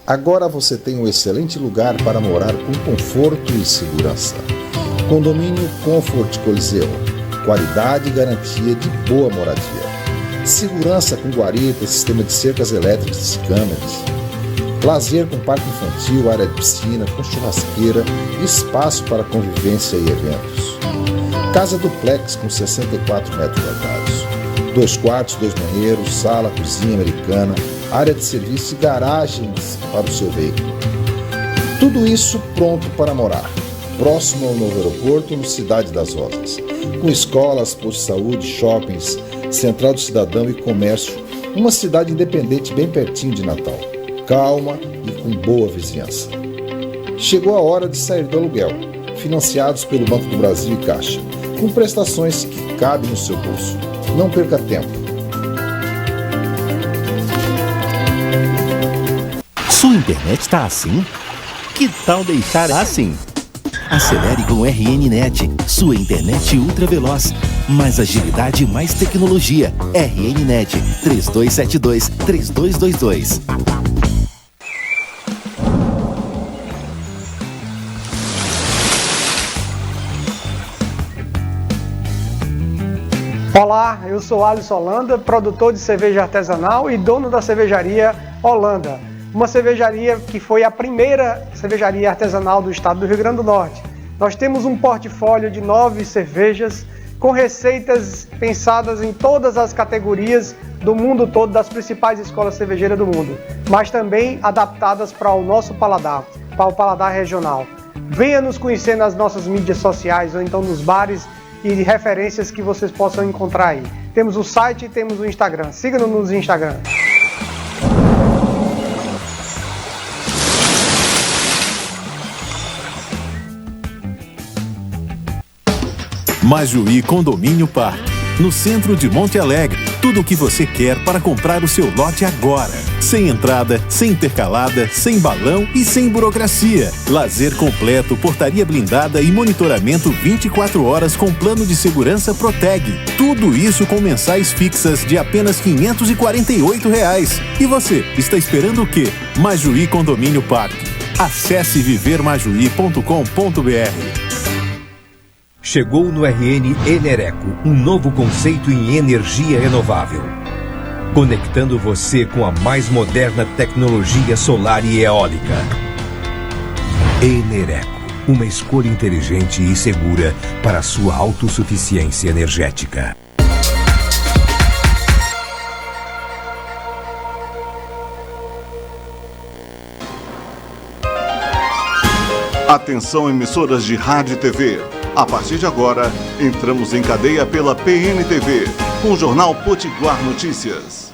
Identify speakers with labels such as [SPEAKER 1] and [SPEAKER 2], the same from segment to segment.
[SPEAKER 1] Agora você tem um excelente lugar para morar com conforto e segurança. Condomínio Comfort Coliseu. Qualidade e garantia de boa moradia. Segurança com guarita, sistema de cercas elétricas e câmeras. Lazer com parque infantil, área de piscina, com churrasqueira e espaço para convivência e eventos. Casa duplex com 64 metros quadrados. 2 quartos, 2 banheiros, sala, cozinha americana, área de serviço e garagens para o seu veículo. Tudo isso pronto para morar. Próximo ao novo aeroporto, no Cidade das Rosas. Com escolas, posto de saúde, shoppings, central do cidadão e comércio. Uma cidade independente bem pertinho de Natal. Calma e com boa vizinhança. Chegou a hora de sair do aluguel. Financiados pelo Banco do Brasil e Caixa. Com prestações que cabem no seu bolso. Não perca tempo.
[SPEAKER 2] Sua internet está assim? Que tal deixar assim? Acelere com RNNet, sua internet ultra veloz. Mais agilidade e mais tecnologia. RNNet 3272-3222.
[SPEAKER 3] Olá, eu sou Alisson Holanda, produtor de cerveja artesanal e dono da cervejaria Holanda. Uma cervejaria que foi a primeira cervejaria artesanal do estado do Rio Grande do Norte. Nós temos um portfólio de 9 cervejas com receitas pensadas em todas as categorias do mundo todo, das principais escolas cervejeiras do mundo, mas também adaptadas para o nosso paladar, para o paladar regional. Venha nos conhecer nas nossas mídias sociais ou então nos bares e referências que vocês possam encontrar aí. Temos o site e temos o Instagram. Siga-nos no Instagram.
[SPEAKER 2] Majuí Condomínio Parque, no centro de Monte Alegre. Tudo o que você quer para comprar o seu lote agora. Sem entrada, sem intercalada, sem balão e sem burocracia. Lazer completo, portaria blindada e monitoramento 24 horas com plano de segurança Proteg. Tudo isso com mensais fixas de apenas R$ 548. E você, está esperando o quê? Majuí Condomínio Parque. Acesse vivermajuí.com.br.
[SPEAKER 4] Chegou no RN Enereco, um novo conceito em energia renovável. Conectando você com a mais moderna tecnologia solar e eólica. Enereco, uma escolha inteligente e segura para a sua autossuficiência energética.
[SPEAKER 5] Atenção, emissoras de rádio e TV. A partir de agora, entramos em cadeia pela PNTV, com o Jornal Potiguar Notícias.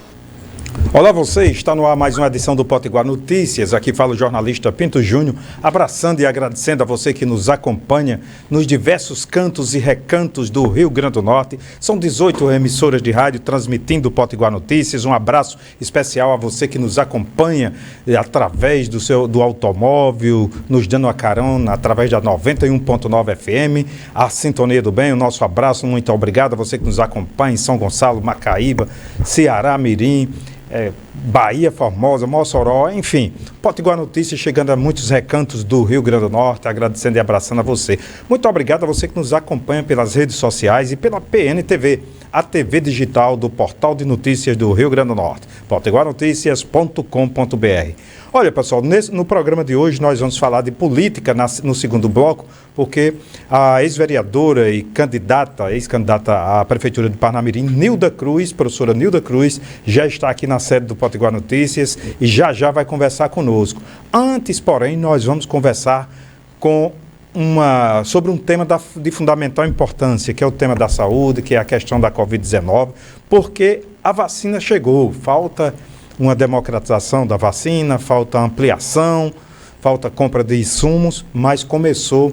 [SPEAKER 6] Olá, você, está no ar mais uma edição do Potiguar Notícias. Aqui fala o jornalista Pinto Júnior, abraçando e agradecendo a você que nos acompanha nos diversos cantos e recantos do Rio Grande do Norte. São 18 emissoras de rádio transmitindo o Potiguar Notícias. Um abraço especial a você que nos acompanha através do automóvel, nos dando uma carona, através da 91.9 FM, a Sintonia do Bem. O nosso abraço, muito obrigado a você que nos acompanha em São Gonçalo, Macaíba, Ceará, Mirim, Bahia, Formosa, Mossoró, enfim, Potiguar Notícias chegando a muitos recantos do Rio Grande do Norte, agradecendo e abraçando a você. Muito obrigado a você que nos acompanha pelas redes sociais e pela PNTV, a TV digital do Portal de Notícias do Rio Grande do Norte, potiguarnoticias.com.br. Olha, pessoal, no programa de hoje nós vamos falar de política no segundo bloco, porque a ex-vereadora e ex-candidata à Prefeitura de Parnamirim, Nilda Cruz, professora Nilda Cruz, já está aqui na sede do Potiguar Notícias e já vai conversar conosco. Antes, porém, nós vamos conversar sobre um tema de fundamental importância, que é o tema da saúde, que é a questão da Covid-19, porque a vacina chegou, falta uma democratização da vacina, falta ampliação, falta compra de insumos, mas começou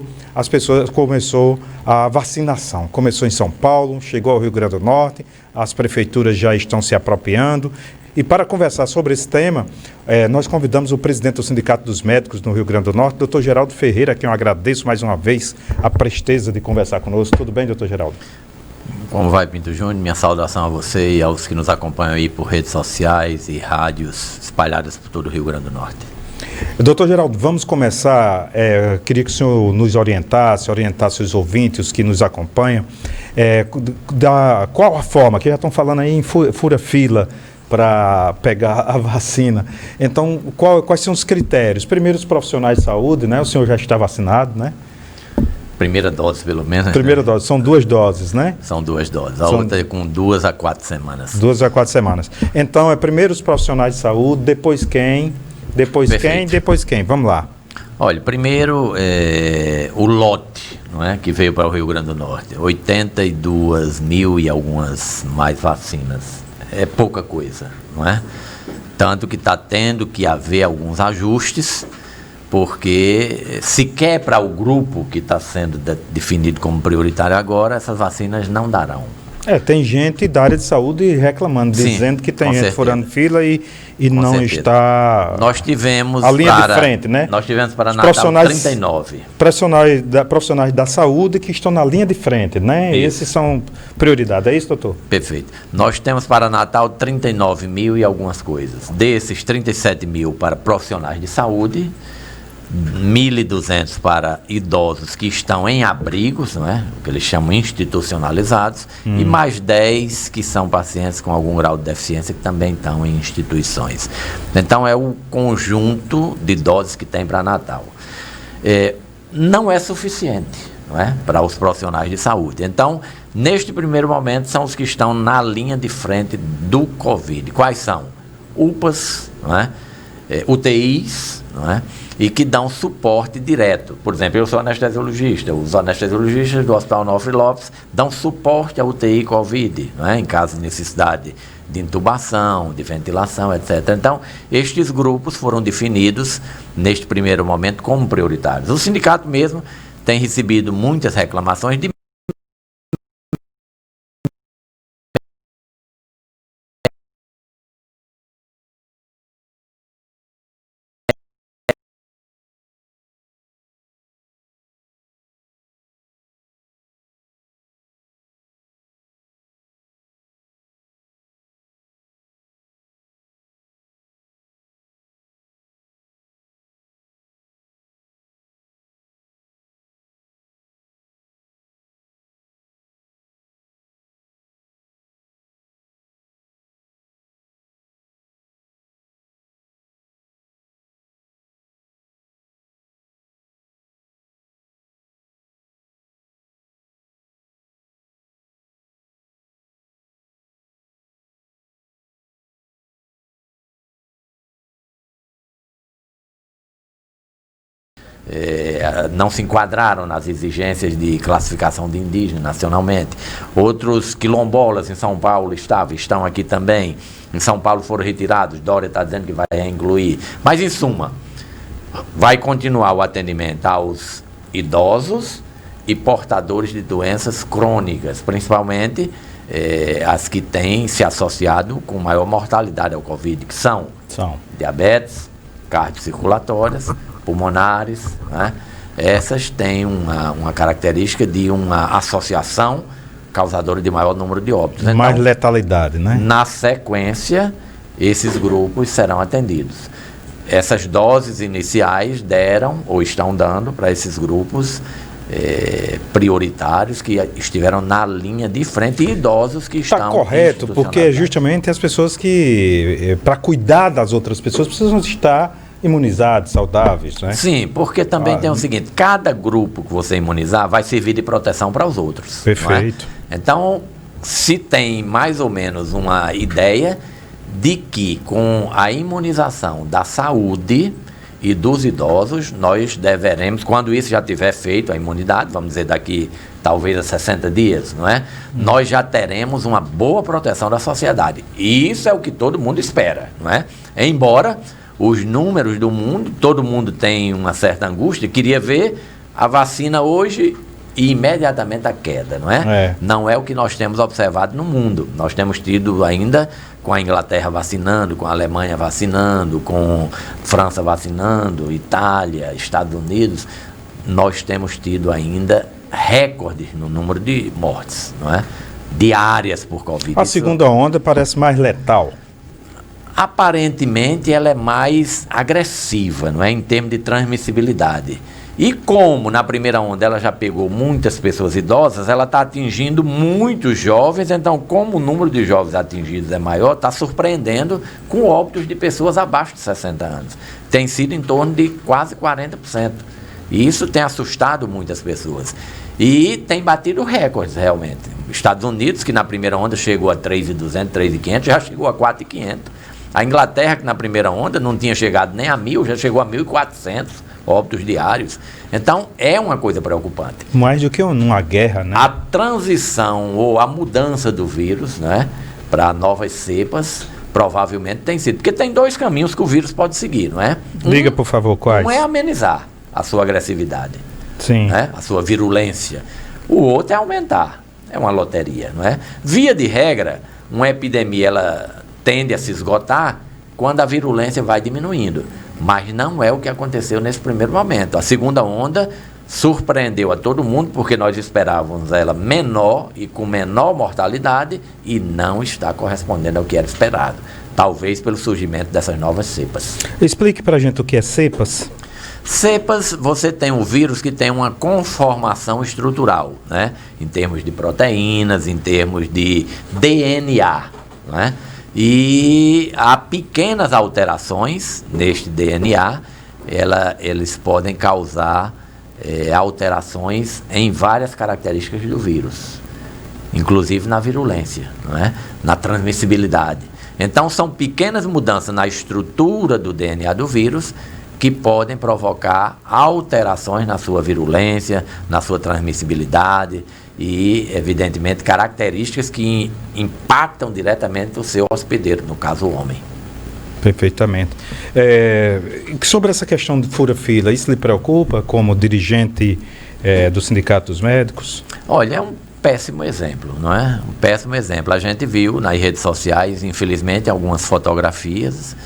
[SPEAKER 6] a vacinação. Começou em São Paulo, chegou ao Rio Grande do Norte, as prefeituras já estão se apropriando. E para conversar sobre esse tema, nós convidamos o presidente do Sindicato dos Médicos no Rio Grande do Norte, doutor Geraldo Ferreira, a quem eu agradeço mais uma vez a presteza de conversar conosco. Tudo bem, doutor Geraldo?
[SPEAKER 7] Como vai, Pinto Júnior? Minha saudação a você e aos que nos acompanham aí por redes sociais e rádios espalhadas por todo o Rio Grande do Norte.
[SPEAKER 6] Doutor Geraldo, vamos começar. Queria que o senhor nos orientasse os ouvintes, os que nos acompanham, qual a forma, que já estão falando aí em fura-fila para pegar a vacina. Então, quais são os critérios? Primeiro, os profissionais de saúde, né? O senhor já está vacinado, né?
[SPEAKER 7] Primeira dose, pelo menos.
[SPEAKER 6] Primeira dose, são 2 doses, né?
[SPEAKER 7] São 2 doses. A outra é com 2 a 4 semanas.
[SPEAKER 6] 2 a 4 semanas. Então, primeiro os profissionais de saúde, depois quem? Depois quem? Vamos lá.
[SPEAKER 7] Olha, primeiro o lote, não é, que veio para o Rio Grande do Norte. 82 mil e algumas mais vacinas. É pouca coisa, não é? Tanto que está tendo que haver alguns ajustes, porque se quer para o grupo que está sendo definido como prioritário agora, essas vacinas não darão.
[SPEAKER 6] Tem gente da área de saúde reclamando,
[SPEAKER 7] Sim,
[SPEAKER 6] dizendo que tem gente furando fila e não
[SPEAKER 7] certeza.
[SPEAKER 6] Está...
[SPEAKER 7] Nós tivemos
[SPEAKER 6] a linha de frente, né?
[SPEAKER 7] Nós tivemos para Natal 39.
[SPEAKER 6] Profissionais da saúde que estão na linha de frente, né? Isso. Esses são prioridade, é isso, doutor?
[SPEAKER 7] Perfeito. Nós temos para Natal 39 mil e algumas coisas. Desses, 37 mil para profissionais de saúde, 1.200 para idosos que estão em abrigos, não é? O que eles chamam institucionalizados, e mais 10 que são pacientes com algum grau de deficiência que também estão em instituições. Então é o conjunto de doses que tem para Natal. Não é suficiente, não é? Para os profissionais de saúde. Então, neste primeiro momento, são os que estão na linha de frente do Covid. Quais são? UPAs, não é? UTIs, não é? E que dão suporte direto. Por exemplo, eu sou anestesiologista, os anestesiologistas do Hospital Onofre Lopes dão suporte à UTI Covid, não é? Em caso de necessidade de intubação, de ventilação, etc. Então, estes grupos foram definidos, neste primeiro momento, como prioritários. O sindicato mesmo tem recebido muitas reclamações de não se enquadraram nas exigências de classificação de indígena nacionalmente. Outros quilombolas em São Paulo estão aqui também. Em São Paulo foram retirados. Dória está dizendo que vai incluir. Mas, em suma, vai continuar o atendimento aos idosos e portadores de doenças crônicas, principalmente as que têm se associado com maior mortalidade ao Covid, que são diabetes, cardiocirculatórias, pulmonares, né? Essas têm uma característica de uma associação causadora de maior número de óbitos. Então,
[SPEAKER 6] mais letalidade, né?
[SPEAKER 7] Na sequência, esses grupos serão atendidos. Essas doses iniciais deram ou estão dando para esses grupos prioritários que estiveram na linha de frente e idosos que estão...
[SPEAKER 6] Está correto, porque justamente as pessoas que, para cuidar das outras pessoas, precisam estar imunizados, saudáveis, né?
[SPEAKER 7] Sim, porque também tem o seguinte, cada grupo que você imunizar vai servir de proteção para os outros.
[SPEAKER 6] Perfeito.
[SPEAKER 7] Não é? Então, se tem mais ou menos uma ideia de que com a imunização da saúde e dos idosos, nós deveremos, quando isso já tiver feito, a imunidade, vamos dizer daqui talvez a 60 dias, não é? Nós já teremos uma boa proteção da sociedade. E isso é o que todo mundo espera, não é? Embora os números do mundo, todo mundo tem uma certa angústia, queria ver a vacina hoje e imediatamente a queda, não é? Não é o que nós temos observado no mundo. Nós temos tido ainda com a Inglaterra vacinando, com a Alemanha vacinando, com França vacinando, Itália, Estados Unidos, nós temos tido ainda recordes no número de mortes, não é? Diárias por Covid.
[SPEAKER 6] A segunda onda parece mais letal.
[SPEAKER 7] Aparentemente ela é mais agressiva, não é? Em termos de transmissibilidade. E como na primeira onda ela já pegou muitas pessoas idosas, ela está atingindo muitos jovens, então como o número de jovens atingidos é maior, está surpreendendo com óbitos de pessoas abaixo de 60 anos. Tem sido em torno de quase 40%. E isso tem assustado muitas pessoas. E tem batido recordes realmente. Os Estados Unidos, que na primeira onda chegou a 3.200, 3.500, já chegou a 4.500. A Inglaterra, que na primeira onda não tinha chegado nem a 1.000, já chegou a 1.400 óbitos diários. Então, é uma coisa preocupante.
[SPEAKER 6] Mais do que uma guerra, né?
[SPEAKER 7] A transição ou a mudança do vírus, né, para novas cepas, provavelmente tem sido. Porque tem dois caminhos que o vírus pode seguir, não é?
[SPEAKER 6] Diga, por favor, quais?
[SPEAKER 7] Um é amenizar a sua agressividade,
[SPEAKER 6] sim,
[SPEAKER 7] né, a sua virulência. O outro é aumentar. É uma loteria, não é? Via de regra, uma epidemia ela tende a se esgotar quando a virulência vai diminuindo. Mas não é o que aconteceu nesse primeiro momento. A segunda onda surpreendeu a todo mundo, porque nós esperávamos ela menor e com menor mortalidade, e não está correspondendo ao que era esperado. Talvez pelo surgimento dessas novas cepas.
[SPEAKER 6] Explique para a gente o que é cepas.
[SPEAKER 7] Cepas, você tem um vírus que tem uma conformação estrutural, né? Em termos de proteínas, em termos de DNA, né? E há pequenas alterações neste DNA, eles podem causar alterações em várias características do vírus, inclusive na virulência, não é? Na transmissibilidade. Então são pequenas mudanças na estrutura do DNA do vírus que podem provocar alterações na sua virulência, na sua transmissibilidade e, evidentemente, características que impactam diretamente o seu hospedeiro, no caso o homem.
[SPEAKER 6] Perfeitamente. Sobre essa questão de fura-fila, isso lhe preocupa como dirigente do Sindicato dos Médicos?
[SPEAKER 7] Olha, é um péssimo exemplo, não é? Um péssimo exemplo. A gente viu nas redes sociais, infelizmente, algumas fotografias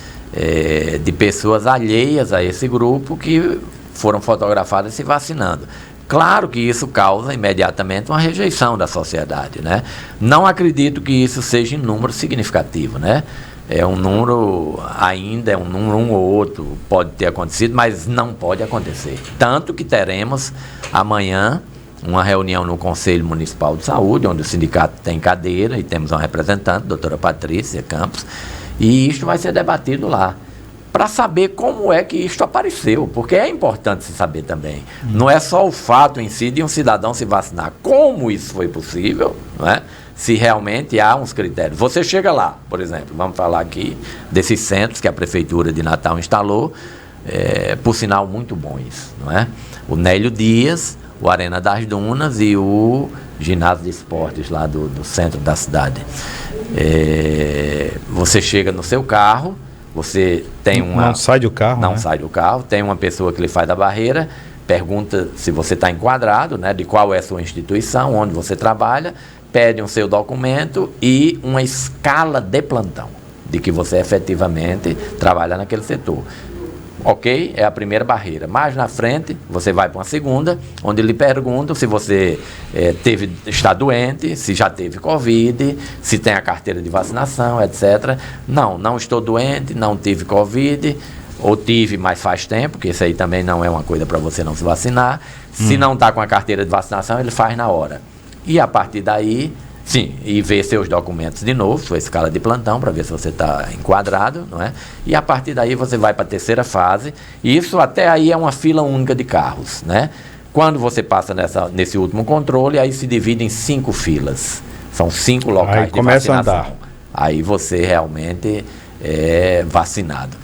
[SPEAKER 7] de pessoas alheias a esse grupo que foram fotografadas se vacinando. Claro que isso causa imediatamente uma rejeição da sociedade, né? Não acredito que isso seja em número significativo, né? É um número ainda, é um número um ou outro, pode ter acontecido, mas não pode acontecer. Tanto que teremos amanhã uma reunião no Conselho Municipal de Saúde, onde o sindicato tem cadeira e temos uma representante, a doutora Patrícia Campos, e isto vai ser debatido lá, para saber como é que isto apareceu, porque é importante se saber também. Não é só o fato em si de um cidadão se vacinar, como isso foi possível, não é? Se realmente há uns critérios. Você chega lá, por exemplo, vamos falar aqui desses centros que a Prefeitura de Natal instalou, por sinal muito bons, não é? O Nélio Dias, o Arena das Dunas e o ginásio de esportes lá do centro da cidade. Você chega no seu carro, você tem uma...
[SPEAKER 6] Não sai do carro,
[SPEAKER 7] Não
[SPEAKER 6] né?
[SPEAKER 7] sai do carro, tem uma pessoa que lhe faz a barreira, pergunta se você está enquadrado, né, de qual é a sua instituição, onde você trabalha, pede um seu documento e uma escala de plantão, de que você efetivamente trabalha naquele setor. Ok, é a primeira barreira. Mais na frente, você vai para uma segunda, onde lhe perguntam se você está doente, se já teve Covid, se tem a carteira de vacinação, etc. Não estou doente, não tive Covid, ou tive, mas faz tempo, que isso aí também não é uma coisa para você não se vacinar. Se não está com a carteira de vacinação, ele faz na hora. E a partir daí, sim, e ver seus documentos de novo, sua escala de plantão, para ver se você está enquadrado, não é? E a partir daí você vai para a terceira fase, e isso até aí é uma fila única de carros, né? Quando você passa nesse último controle, aí se divide em 5 filas. São 5 locais
[SPEAKER 6] aí
[SPEAKER 7] de
[SPEAKER 6] começa
[SPEAKER 7] vacinação.
[SPEAKER 6] a andar.
[SPEAKER 7] Aí você realmente é vacinado.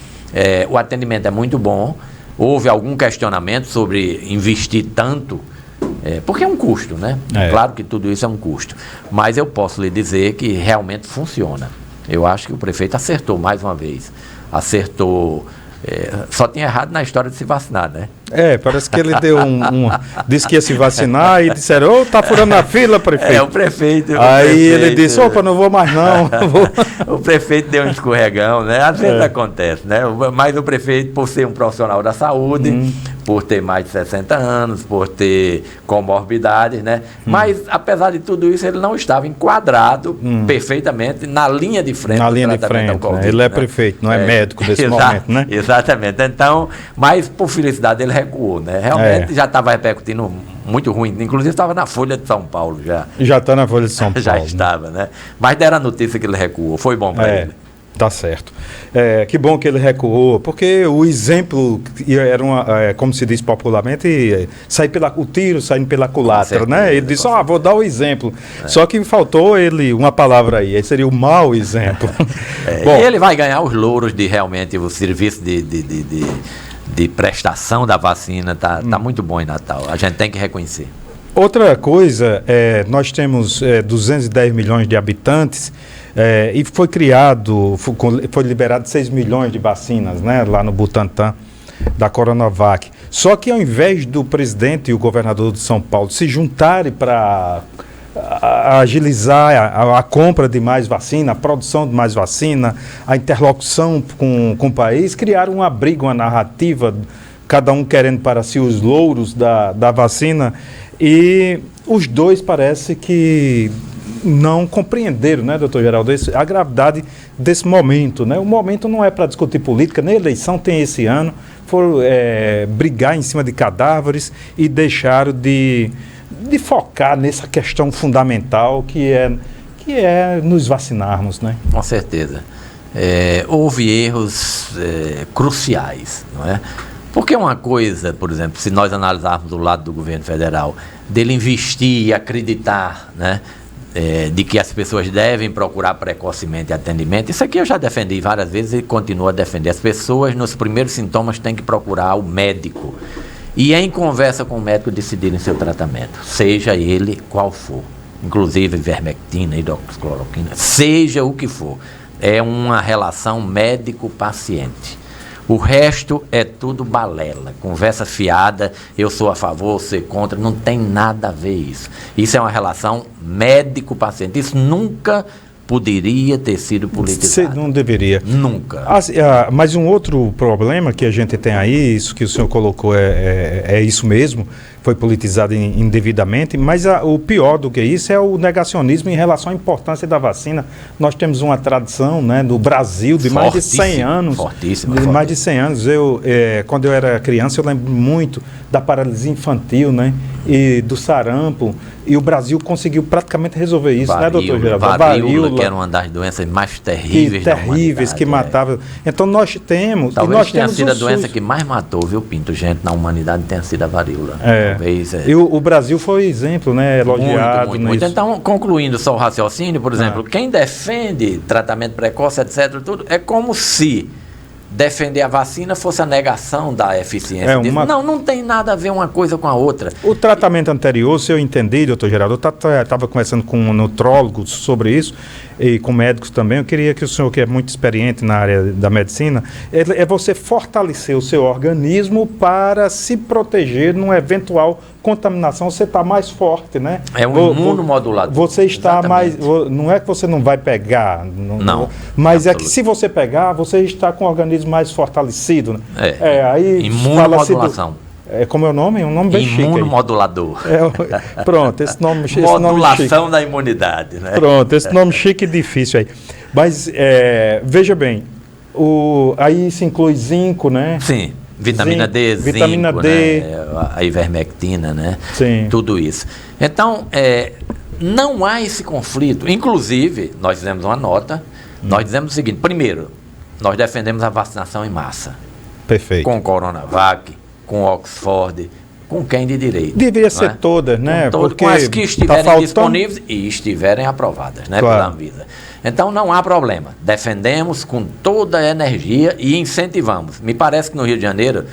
[SPEAKER 7] O atendimento é muito bom. Houve algum questionamento sobre investir tanto, porque é um custo, né? Claro que tudo isso é um custo. Mas eu posso lhe dizer que realmente funciona. Eu acho que o prefeito acertou mais uma vez. Acertou. Só tinha errado na história de se vacinar, né?
[SPEAKER 6] Parece que ele deu disse que ia se vacinar e disseram, tá furando a fila, prefeito.
[SPEAKER 7] O prefeito.
[SPEAKER 6] Ele disse, opa, não vou mais não.
[SPEAKER 7] O prefeito deu um escorregão, né? Às vezes acontece, né? Mas o prefeito, por ser um profissional da saúde, por ter mais de 60 anos, por ter comorbidades, né? Mas, apesar de tudo isso, ele não estava enquadrado perfeitamente na linha de frente.
[SPEAKER 6] Na linha de frente,
[SPEAKER 7] COVID,
[SPEAKER 6] ele é prefeito, não é médico nesse momento, né?
[SPEAKER 7] Exatamente. Então, mas por felicidade ele recuou, né? Realmente já estava repercutindo muito ruim. Inclusive estava na Folha de São Paulo já.
[SPEAKER 6] Já está na Folha de São Paulo.
[SPEAKER 7] Já estava, né? Mas deram a notícia que ele recuou. Foi bom para ele.
[SPEAKER 6] Tá certo. Que bom que ele recuou, porque o exemplo era como se diz popularmente, o tiro saindo pela culatra, né? Ele disse, vou dar o exemplo. Só que faltou uma palavra aí seria o mau exemplo.
[SPEAKER 7] Bom, ele vai ganhar os louros de realmente o serviço de prestação da vacina, tá muito bom em Natal. A gente tem que reconhecer.
[SPEAKER 6] Outra coisa, nós temos 210 milhões de habitantes, e foi liberado 6 milhões de vacinas, né, lá no Butantan, da Coronavac. Só que ao invés do presidente e o governador de São Paulo se juntarem para agilizar a compra de mais vacina, a produção de mais vacina, a interlocução com o país, criaram um abrigo, uma narrativa, cada um querendo para si os louros da vacina, e os dois parece que não compreenderam, né, doutor Geraldo, a gravidade desse momento, né? O momento não é para discutir política, nem eleição tem esse ano, foram brigar em cima de cadáveres e deixaram de focar nessa questão fundamental que é nos vacinarmos, né?
[SPEAKER 7] Com certeza. Houve erros cruciais, não é? Porque uma coisa, por exemplo, se nós analisarmos do lado do governo federal, dele investir e acreditar, né, de que as pessoas devem procurar precocemente atendimento, isso aqui eu já defendi várias vezes e continuo a defender. As pessoas, nos primeiros sintomas, têm que procurar o médico. E em conversa com o médico decidirem seu tratamento, seja ele qual for, inclusive ivermectina, hidroxicloroquina, seja o que for. É uma relação médico-paciente. O resto é tudo balela, conversa fiada, eu sou a favor, você contra, não tem nada a ver isso. Isso é uma relação médico-paciente, isso nunca poderia ter sido politizado.
[SPEAKER 6] Não deveria.
[SPEAKER 7] Nunca.
[SPEAKER 6] Mas um outro problema que a gente tem aí, isso que o senhor colocou é isso mesmo, foi politizado indevidamente, mas o pior do que isso é o negacionismo em relação à importância da vacina. Nós temos uma tradição, né, no Brasil de mais de 100 anos.
[SPEAKER 7] Fortíssima.
[SPEAKER 6] Mais de 100 anos. Quando eu era criança, eu lembro muito da paralisia infantil, né, e do sarampo, e o Brasil conseguiu praticamente resolver isso, né, doutor Geraldo?
[SPEAKER 7] Varíola, que era uma das doenças mais terríveis
[SPEAKER 6] que matava. Então nós temos...
[SPEAKER 7] Talvez tenha sido a doença que mais matou, viu, Pinto, gente, na humanidade, tenha sido a varíola.
[SPEAKER 6] E o Brasil foi exemplo, né, elogiado.
[SPEAKER 7] Muito. Então, concluindo só o raciocínio, por exemplo, quem defende tratamento precoce, etc., tudo, é como se defender a vacina fosse a negação da eficiência disso. Não tem nada a ver uma coisa com a outra.
[SPEAKER 6] O tratamento anterior, se eu entendi, doutor Geraldo, eu estava conversando com um nutrólogo sobre isso, e com médicos também. Eu queria que o senhor, que é muito experiente na área da medicina, é você fortalecer o seu organismo para se proteger numa eventual contaminação. Você está mais forte, né?
[SPEAKER 7] É um imunomodulador.
[SPEAKER 6] Você está mais... Não é que você não vai pegar,
[SPEAKER 7] não,
[SPEAKER 6] mas é que se você pegar, você está com o organismo mais fortalecido. Aí
[SPEAKER 7] imunomodulação.
[SPEAKER 6] Como é o nome? É um nome bem chique.
[SPEAKER 7] Imunomodulador.
[SPEAKER 6] Pronto, esse nome chique.
[SPEAKER 7] Modulação da imunidade, né?
[SPEAKER 6] Pronto, esse nome chique e difícil aí. Mas, veja bem, aí se inclui zinco, né?
[SPEAKER 7] Sim, vitamina D, zinco,
[SPEAKER 6] vitamina D.
[SPEAKER 7] Né? A ivermectina, né?
[SPEAKER 6] Sim.
[SPEAKER 7] Tudo isso. Então, não há esse conflito. Inclusive, nós fizemos uma nota, nós dizemos o seguinte: primeiro, nós defendemos a vacinação em massa.
[SPEAKER 6] Perfeito.
[SPEAKER 7] Com Coronavac, com Oxford, com quem de direito.
[SPEAKER 6] Deveria ser todas, né?
[SPEAKER 7] Com as que estiverem disponíveis e estiverem aprovadas, né, pela Anvisa. Então não há problema. Defendemos com toda a energia e incentivamos. Me parece que no Rio de Janeiro,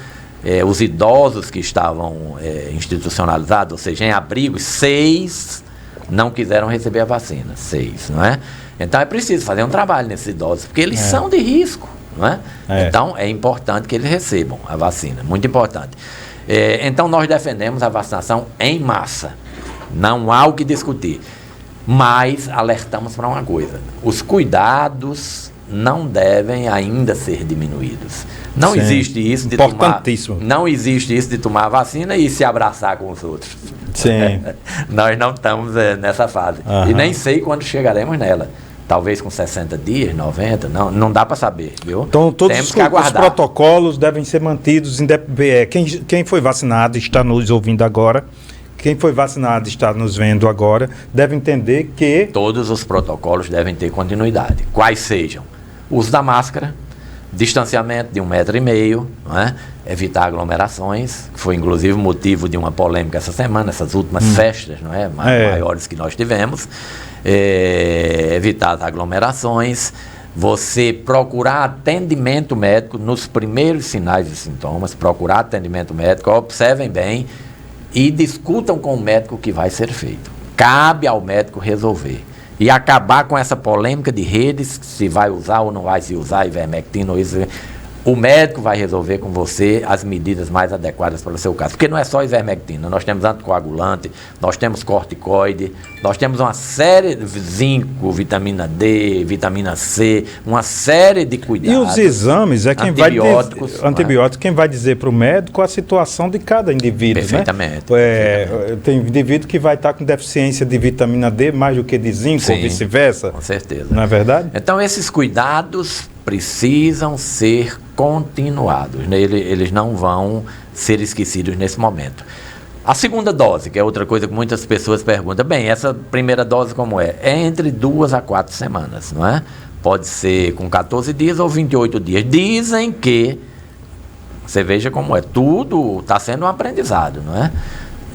[SPEAKER 7] os idosos que estavam institucionalizados, ou seja, em abrigos, 6 não quiseram receber a vacina. 6, não é? Então é preciso fazer um trabalho nesses idosos, porque eles são de risco. Não é? Então é importante que eles recebam a vacina, muito importante. Então nós defendemos a vacinação em massa. Não há o que discutir. Mas alertamos para uma coisa: os cuidados não devem ainda ser diminuídos. Não
[SPEAKER 6] Sim.
[SPEAKER 7] existe isso de não existe isso de tomar a vacina e se abraçar com os outros.
[SPEAKER 6] Sim.
[SPEAKER 7] Nós não estamos nessa fase. E nem sei quando chegaremos nela. Talvez com 60 dias, 90, não dá para saber, viu?
[SPEAKER 6] Então todos
[SPEAKER 7] Temos
[SPEAKER 6] os
[SPEAKER 7] que aguardar.
[SPEAKER 6] protocolos devem ser mantidos. Quem foi vacinado está nos ouvindo agora. Quem foi vacinado está nos vendo agora, deve entender que...
[SPEAKER 7] Todos os protocolos devem ter continuidade. Quais sejam? Uso da máscara, distanciamento de 1,5 metro, não é? Evitar aglomerações, que foi inclusive motivo de uma polêmica essa semana, essas últimas festas, não é? Maiores que nós tivemos. Evitar as aglomerações, você procurar atendimento médico nos primeiros sinais e sintomas, procurar atendimento médico, observem bem e discutam com o médico o que vai ser feito. Cabe ao médico resolver. E acabar com essa polêmica de redes, se vai usar ou não vai se usar ivermectina ou isso. O médico vai resolver com você as medidas mais adequadas para o seu caso. Porque não é só ivermectina, nós temos anticoagulante, nós temos corticoide, nós temos uma série de zinco, vitamina D, vitamina C, uma série de cuidados.
[SPEAKER 6] E os exames é quem
[SPEAKER 7] antibióticos,
[SPEAKER 6] antibióticos, quem vai dizer para o médico a situação de cada indivíduo.
[SPEAKER 7] Perfeitamente.
[SPEAKER 6] Né? Tem indivíduo que vai estar com deficiência de vitamina D mais do que de zinco. Sim, ou vice-versa.
[SPEAKER 7] Com certeza.
[SPEAKER 6] Não é verdade?
[SPEAKER 7] Então esses cuidados precisam ser continuados, né? Eles não vão ser esquecidos nesse momento. A segunda dose, que é outra coisa que muitas pessoas perguntam, bem, essa primeira dose como é? É entre 2 a 4 semanas, não é? Pode ser com 14 dias ou 28 dias. Dizem que, você veja como é, tudo está sendo um aprendizado, não é?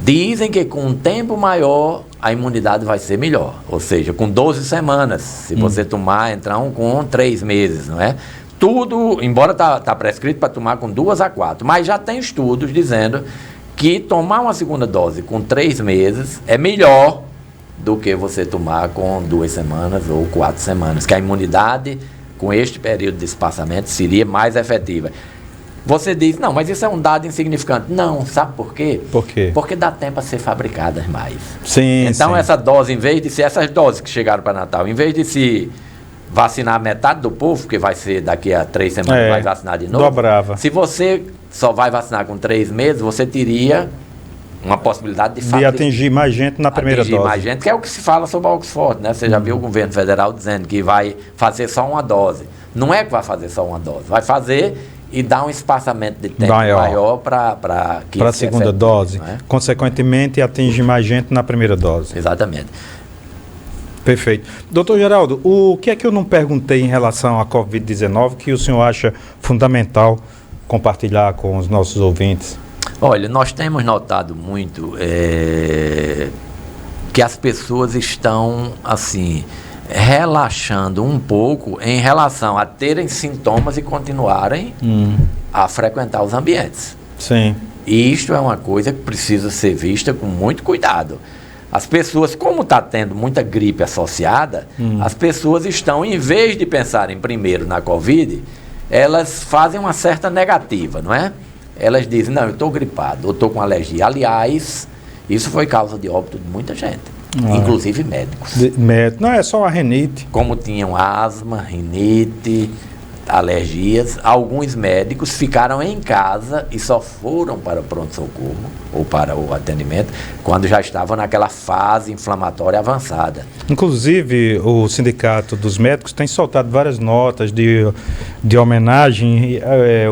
[SPEAKER 7] Dizem que com um tempo maior a imunidade vai ser melhor, ou seja, com 12 semanas, se você entrar com 3 meses, não é? Tudo, embora está prescrito para tomar com 2 a 4, mas já tem estudos dizendo que tomar uma segunda dose com 3 meses é melhor do que você tomar com 2 semanas ou 4 semanas, que a imunidade com este período de espaçamento seria mais efetiva. Você diz, não, mas isso é um dado insignificante. Não, sabe por quê?
[SPEAKER 6] Por quê?
[SPEAKER 7] Porque dá tempo a ser fabricadas mais.
[SPEAKER 6] Sim,
[SPEAKER 7] então
[SPEAKER 6] sim.
[SPEAKER 7] Essa dose, em vez de ser essas doses que chegaram para Natal, em vez de se vacinar metade do povo, que vai ser daqui a 3 semanas, vai vacinar de novo.
[SPEAKER 6] Dobrava.
[SPEAKER 7] Se você só vai vacinar com 3 meses, você teria uma possibilidade de
[SPEAKER 6] atingir mais gente na primeira dose.
[SPEAKER 7] Mais gente, que é o que se fala sobre a Oxford, né? Você já viu o governo federal dizendo que vai fazer só uma dose. Não é que vai fazer só uma dose, vai fazer e dar um espaçamento de tempo maior para
[SPEAKER 6] a segunda dose. É? Consequentemente, atinge mais gente na primeira dose.
[SPEAKER 7] Exatamente.
[SPEAKER 6] Perfeito. Doutor Geraldo, o que é que eu não perguntei em relação à Covid-19 que o senhor acha fundamental compartilhar com os nossos ouvintes?
[SPEAKER 7] Olha, nós temos notado muito que as pessoas estão, assim, relaxando um pouco em relação a terem sintomas e continuarem a frequentar os ambientes.
[SPEAKER 6] Sim.
[SPEAKER 7] E isto é uma coisa que precisa ser vista com muito cuidado. As pessoas, como está tendo muita gripe associada, as pessoas estão, em vez de pensarem primeiro na Covid, elas fazem uma certa negativa, não é? Elas dizem, não, eu estou gripado, eu estou com alergia. Aliás, isso foi causa de óbito de muita gente. Inclusive médicos.
[SPEAKER 6] Não é só a rinite.
[SPEAKER 7] Como tinham asma, rinite, alergias, alguns médicos ficaram em casa e só foram para o pronto-socorro ou para o atendimento quando já estavam naquela fase inflamatória avançada.
[SPEAKER 6] Inclusive, o Sindicato dos Médicos tem soltado várias notas de homenagem.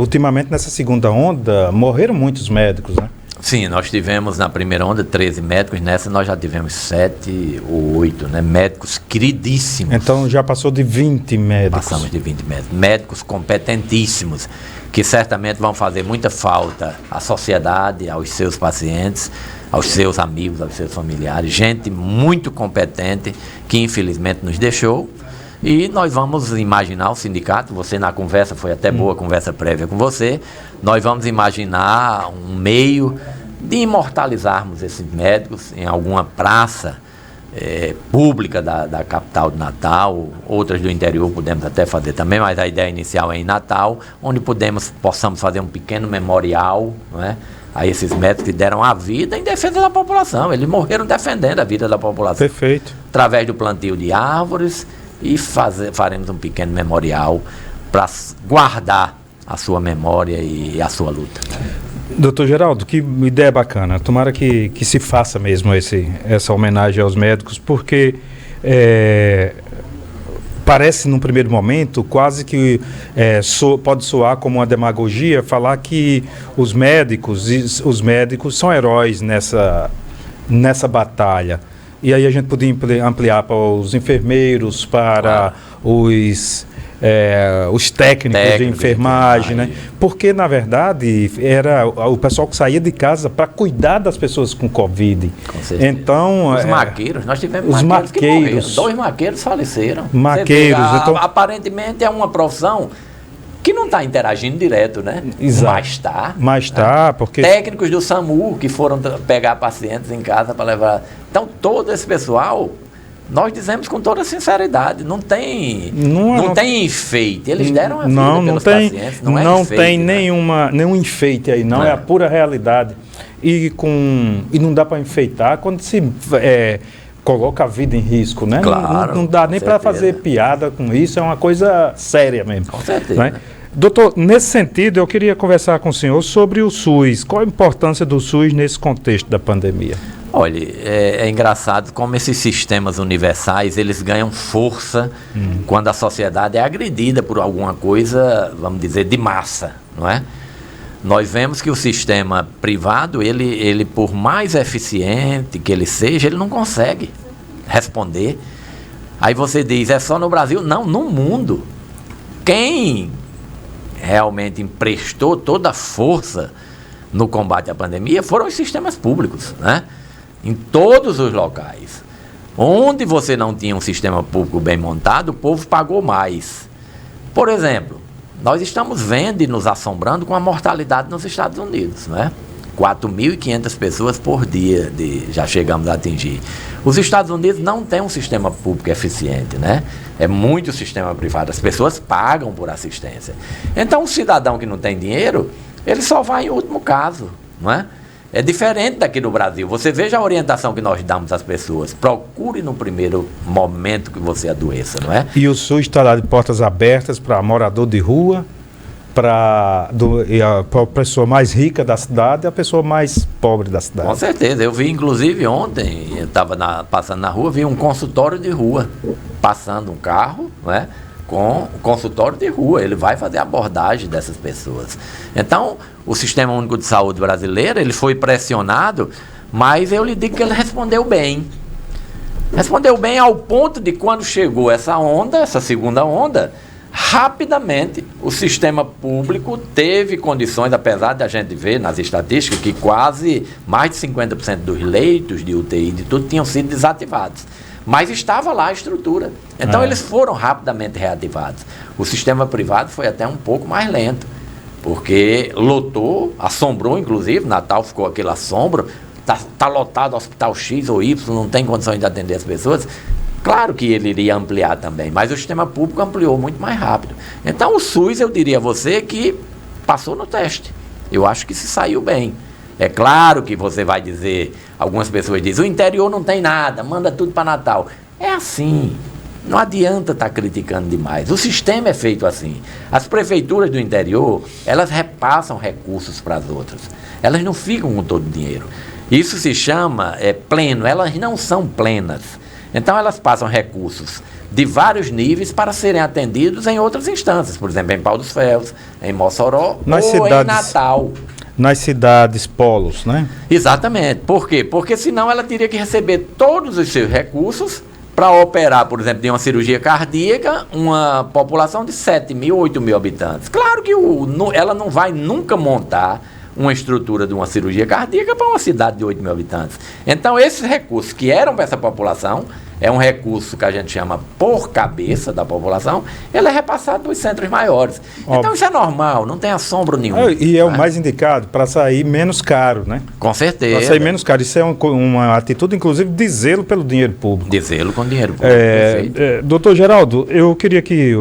[SPEAKER 6] Ultimamente, nessa segunda onda, morreram muitos médicos, né?
[SPEAKER 7] Sim, nós tivemos na primeira onda 13 médicos, nessa nós já tivemos 7 ou 8, né? Médicos queridíssimos.
[SPEAKER 6] Então já passou de 20 médicos.
[SPEAKER 7] Passamos de 20 médicos. Médicos competentíssimos, que certamente vão fazer muita falta à sociedade, aos seus pacientes, aos seus amigos, aos seus familiares. Gente muito competente que infelizmente nos deixou. E nós vamos imaginar o sindicato, você na conversa, foi até boa a conversa prévia com você, nós vamos imaginar um meio de imortalizarmos esses médicos em alguma praça pública da capital de Natal, outras do interior podemos até fazer também, mas a ideia inicial é em Natal, onde possamos fazer um pequeno memorial, não é? a esses médicos que deram a vida em defesa da população. Eles morreram defendendo a vida da população.
[SPEAKER 6] Perfeito.
[SPEAKER 7] Através do plantio de árvores, e faremos um pequeno memorial para guardar a sua memória e a sua luta.
[SPEAKER 6] Doutor Geraldo, que ideia bacana. Tomara que se faça mesmo essa homenagem aos médicos, porque parece, num primeiro momento, quase que pode soar como uma demagogia falar que os médicos são heróis nessa batalha. E aí a gente podia ampliar para os enfermeiros, para os técnicos de enfermagem, né? Porque, na verdade, era o pessoal que saía de casa para cuidar das pessoas com Covid.
[SPEAKER 7] Com certeza.
[SPEAKER 6] Então,
[SPEAKER 7] os maqueiros, nós tivemos
[SPEAKER 6] os
[SPEAKER 7] maqueiros que morreram. 2 maqueiros faleceram.
[SPEAKER 6] Maqueiros.
[SPEAKER 7] Então, aparentemente é uma profissão que não está interagindo direto, né?
[SPEAKER 6] Exato.
[SPEAKER 7] Mas está.
[SPEAKER 6] Porque...
[SPEAKER 7] Técnicos do SAMU que foram pegar pacientes em casa para levar. Então, todo esse pessoal, nós dizemos com toda sinceridade, não tem enfeite. Eles deram a vida pelos pacientes, não enfeite,
[SPEAKER 6] tem nenhum enfeite aí, não. É a pura realidade. E não dá para enfeitar quando se coloca a vida em risco, né?
[SPEAKER 7] Claro,
[SPEAKER 6] não dá nem para fazer piada com isso, é uma coisa séria mesmo.
[SPEAKER 7] Com certeza.
[SPEAKER 6] Né? Doutor, nesse sentido, eu queria conversar com o senhor sobre o SUS. Qual a importância do SUS nesse contexto da pandemia?
[SPEAKER 7] Olha, é engraçado como esses sistemas universais, eles ganham força quando a sociedade é agredida por alguma coisa, vamos dizer, de massa, não é? Nós vemos que o sistema privado, ele por mais eficiente que ele seja, ele não consegue responder. Aí você diz, é só no Brasil? Não, no mundo. Quem realmente emprestou toda a força no combate à pandemia foram os sistemas públicos, né? Em todos os locais. Onde você não tinha um sistema público bem montado, o povo pagou mais. Por exemplo, nós estamos vendo e nos assombrando com a mortalidade nos Estados Unidos, né? 4.500 pessoas por dia já chegamos a atingir. Os Estados Unidos não têm um sistema público eficiente, né? É muito sistema privado, as pessoas pagam por assistência. Então, o cidadão que não tem dinheiro, ele só vai em último caso, não é? É diferente daqui no Brasil. Você veja a orientação que nós damos às pessoas. Procure no primeiro momento que você adoeça, não é?
[SPEAKER 6] E o SUS está lá de portas abertas para morador de rua, para a pessoa mais rica da cidade e a pessoa mais pobre da cidade.
[SPEAKER 7] Com certeza. Eu vi, inclusive, ontem, eu estava passando na rua, vi um consultório de rua, passando um carro, não é? Com consultório de rua, ele vai fazer a abordagem dessas pessoas. Então, o Sistema Único de Saúde brasileiro, ele foi pressionado, mas eu lhe digo que ele respondeu bem. Respondeu bem ao ponto de quando chegou essa onda, essa segunda onda, rapidamente o sistema público teve condições, apesar de a gente ver nas estatísticas que quase mais de 50% dos leitos de UTI de tudo tinham sido desativados. Mas estava lá a estrutura. Então eles foram rapidamente reativados. O sistema privado foi até um pouco mais lento, porque lotou, assombrou inclusive, Natal ficou aquele assombro, tá lotado Hospital X ou Y, não tem condições de atender as pessoas. Claro que ele iria ampliar também, mas o sistema público ampliou muito mais rápido. Então o SUS, eu diria a você que passou no teste. Eu acho que se saiu bem. É claro que você vai dizer, algumas pessoas dizem, o interior não tem nada, manda tudo para Natal. É assim, não adianta estar criticando demais. O sistema é feito assim. As prefeituras do interior, elas repassam recursos para as outras. Elas não ficam com todo o dinheiro. Isso se chama pleno, elas não são plenas. Então elas passam recursos de vários níveis para serem atendidos em outras instâncias, por exemplo, em Pau dos Ferros, em Mossoró em Natal.
[SPEAKER 6] Nas cidades polos, né?
[SPEAKER 7] Exatamente. Por quê? Porque senão ela teria que receber todos os seus recursos para operar, por exemplo, de uma cirurgia cardíaca, uma população de 7 mil, 8 mil habitantes. Claro que ela não vai nunca montar uma estrutura de uma cirurgia cardíaca para uma cidade de 8 mil habitantes. Então, esses recursos que eram para essa população, é um recurso que a gente chama por cabeça da população, ele é repassado dos centros maiores. Óbvio. Então, isso é normal, não tem assombro nenhum.
[SPEAKER 6] E é o mais indicado para sair menos caro, né?
[SPEAKER 7] Com certeza.
[SPEAKER 6] Para sair menos caro. Isso é uma atitude, inclusive, de zelo pelo dinheiro público.
[SPEAKER 7] De zelo com dinheiro público.
[SPEAKER 6] Doutor Geraldo, eu queria que